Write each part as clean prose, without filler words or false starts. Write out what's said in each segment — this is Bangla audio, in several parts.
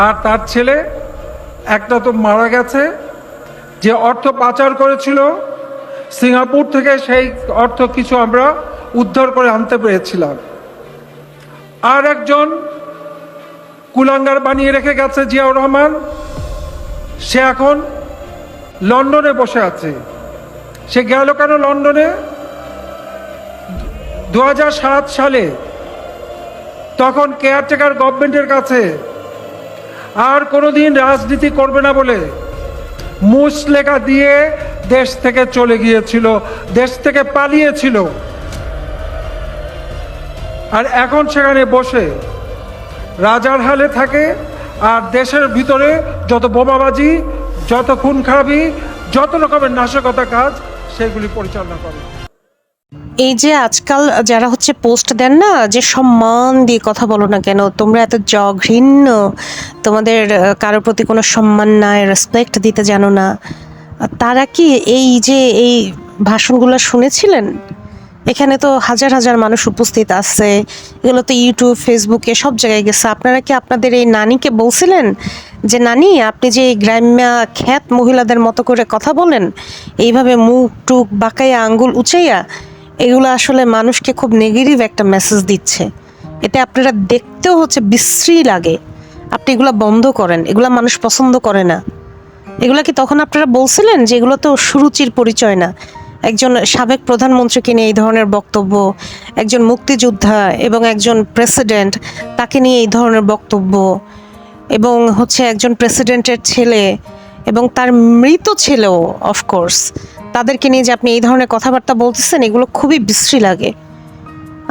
আর তার ছেলে একটা তো মারা গেছে, যে অর্থ পাচার করেছিল সিঙ্গাপুর থেকে, সেই অর্থ কিছু আমরা উদ্ধার করে আনতে পেরেছিলাম। আর একজন কুলাঙ্গার বানিয়ে রেখে গেছে জিয়াউর রহমান, সে এখন লন্ডনে বসে আছে। সে গেল কেন লন্ডনে? 2007 সালে তখন কেয়ারটেকার গভর্নমেন্টের কাছে আর কোনোদিন রাজনীতি করবে না বলে মুচলেখা দিয়ে দেশ থেকে চলে গিয়েছিল, দেশ থেকে পালিয়েছিল। আর এখন সেখানে বসে রাজার হালে থাকে, আর দেশের ভিতরে যত বোমাবাজি, যত খুন খারাপি, যত রকমের নাশকতা কাজ, সেগুলি পরিচালনা করে। এই যে আজকাল যারা হচ্ছে পোস্ট দেন না, যে সম্মান দিয়ে কথা বলো না কেন, তোমরা এত জঘন্য, তোমাদের কারোর প্রতি কোনো সম্মান নাই, রেসপেক্ট দিতে জানো না, তারা কি এই যে এই ভাষণগুলো শুনেছিলেন? এখানে তো হাজার হাজার মানুষ উপস্থিত আছে, এগুলো তো ইউটিউব, ফেসবুকে সব জায়গায় গেছে। আপনারা কি আপনাদের এই নানিকে বলছিলেন যে নানি, আপনি যে গ্রাম্য খ্যাত মহিলাদের মতো করে কথা বলেন, এইভাবে মুখ টুক বাঁকাইয়া আঙ্গুল উঁচাইয়া, এগুলো আসলে মানুষকে খুব নেগেটিভ একটা মেসেজ দিচ্ছে। এতে আপনারা দেখতেও হচ্ছে বিশ্রী লাগে। আপনি এগুলো বন্ধ করেন, এগুলো মানুষ পছন্দ করে না। এগুলা কি তখন আপনারা বলছিলেন যে এগুলো তো সুরুচির পরিচয় না? একজন সাবেক প্রধানমন্ত্রীকে নিয়ে এই ধরনের বক্তব্য, একজন মুক্তিযোদ্ধা এবং একজন প্রেসিডেন্ট, তাকে নিয়ে এই ধরনের বক্তব্য, এবং হচ্ছে একজন প্রেসিডেন্টের ছেলে এবং তার মৃত ছেলেও অফকোর্স, তাদেরকে নিয়ে যে আপনি এই ধরনের কথাবার্তা বলতেছেন, এগুলো খুবই বিশ্রী লাগে।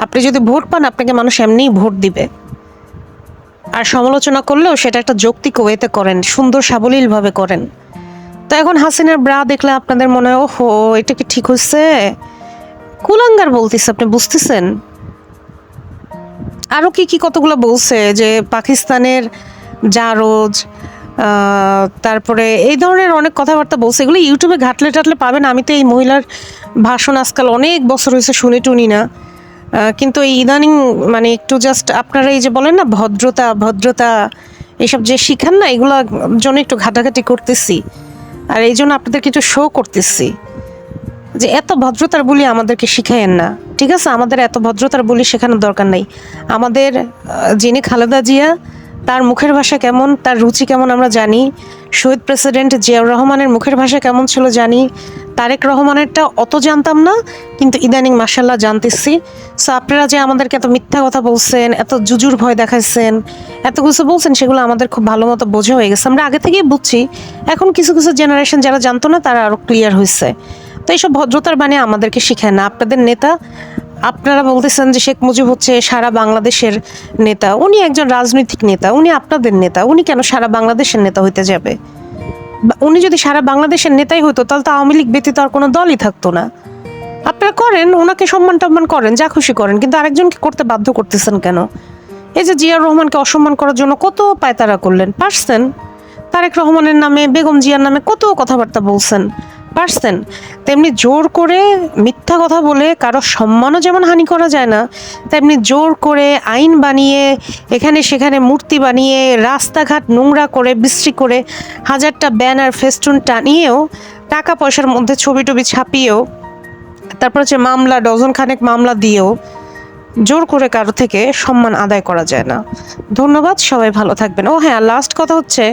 আপনি যদি ভোট পান, আপনাকে মানুষ এমনিই ভোট দিবে। আর সমালোচনা করলেও সেটা একটা যৌক্তিক ওয়েতে করেন, সুন্দর সাবলীলভাবে করেন। তো এখন হাসিনার ব্রা দেখলে আপনাদের মনে হয় ওহো, এটা কি ঠিক হচ্ছে? কুলাঙ্গার বলতেছে, আপনি বুঝতেছেন? আরও কি কি কতগুলো বলছে, যে পাকিস্তানের জারজ, তারপরে এই ধরনের অনেক কথাবার্তা বলছে। এগুলো ইউটিউবে ঘাটলে টাটলে পাবেন। আমি তো এই মহিলার ভাষণ আজকাল অনেক বছর হয়েছে শুনে টুনি না, কিন্তু এই ইদানিং মানে একটু জাস্ট আপনারা এই যে বলেন না ভদ্রতা ভদ্রতা, এইসব যে শিখান না, এগুলোর জন্য একটু ঘাটাঘাটি করতেছি। আর এই জন্য আপনাদেরকে একটু শো করতেছি যে এত ভদ্রতার বলি আমাদেরকে শিখায়েন না, ঠিক আছে? আমাদের এত ভদ্রতার বলি শেখানোর দরকার নাই। আমাদের যিনি খালেদা জিয়া, তার মুখের ভাষা কেমন, তার রুচি কেমন আমরা জানি। শহীদ প্রেসিডেন্ট জিয়াউর রহমানের মুখের ভাষা কেমন ছিল জানি। তারেক রহমানেরটা অত জানতাম না, কিন্তু ইদানিং মাশাল্লাহ জানতেছি। সো আপনারা যে আমাদেরকে এত মিথ্যা কথা বলছেন, এত জুজুর ভয় দেখাইছেন, এত কিছু বলছেন, সেগুলো আমাদের খুব ভালো মতো বোঝা হয়ে গেছে। আমরা আগে থেকেই বুঝছি, এখন কিছু কিছু জেনারেশন যারা জানতো না, তারা আরও ক্লিয়ার হয়েছে। তো এইসব ভদ্রতার বাণী আমাদেরকে শিখায় না। আপনাদের নেতা, আপনারা বলতেছেন যে শেখ মুজিব হচ্ছে সারা বাংলাদেশের নেতা, উনি একজন রাজনৈতিক নেতা, উনি আপনাদের নেতা, উনি কেন সারা বাংলাদেশের নেতা হইতে যাবে? উনি যদি সারা বাংলাদেশের নেতাই হইতো, তাহলে তো আওয়ামী লীগ ব্যতীত আর কোনো দলই থাকতো না। আপনারা করেন, ওনাকে সম্মান টম্মান করেন, যা খুশি করেন, কিন্তু আরেকজনকে করতে বাধ্য করতেছেন কেন? এই যে জিয়াউর রহমানকে অসম্মান করার জন্য কত পায়তারা করলেন, পারছেন? তারেক রহমানের নামে, বেগম জিয়ার নামে কত কথাবার্তা বলছেন, পারছেন? তেমনি জোর করে মিথ্যা কথা বলে কারো সম্মানও যেমন হানি করা যায় না, তেমনি জোর করে আইন বানিয়ে, এখানে সেখানে মূর্তি বানিয়ে, রাস্তাঘাট নোংরা করে, বিশ্রী করে, হাজারটা ব্যানার ফেস্টুন টানিয়েও, টাকা পয়সার মধ্যে ছবি টবি ছাপিয়েও, তারপর হচ্ছে মামলা, ডজন খানেক মামলা দিয়েও জোর করে কারো থেকে সম্মান আদায় করা যায় না। ধন্যবাদ, সবাই ভালো থাকবেন। ও হ্যাঁ, লাস্ট কথা হচ্ছে,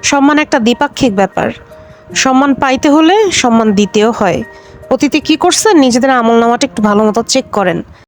সম্মান একটা দ্বিপাক্ষিক ব্যাপার। সম্মান পাইতে হলে সম্মান দিতেও হয়। অতীতে কি করছেন, নিজেদের আমলনামাটা একটু ভালো মতো চেক করেন।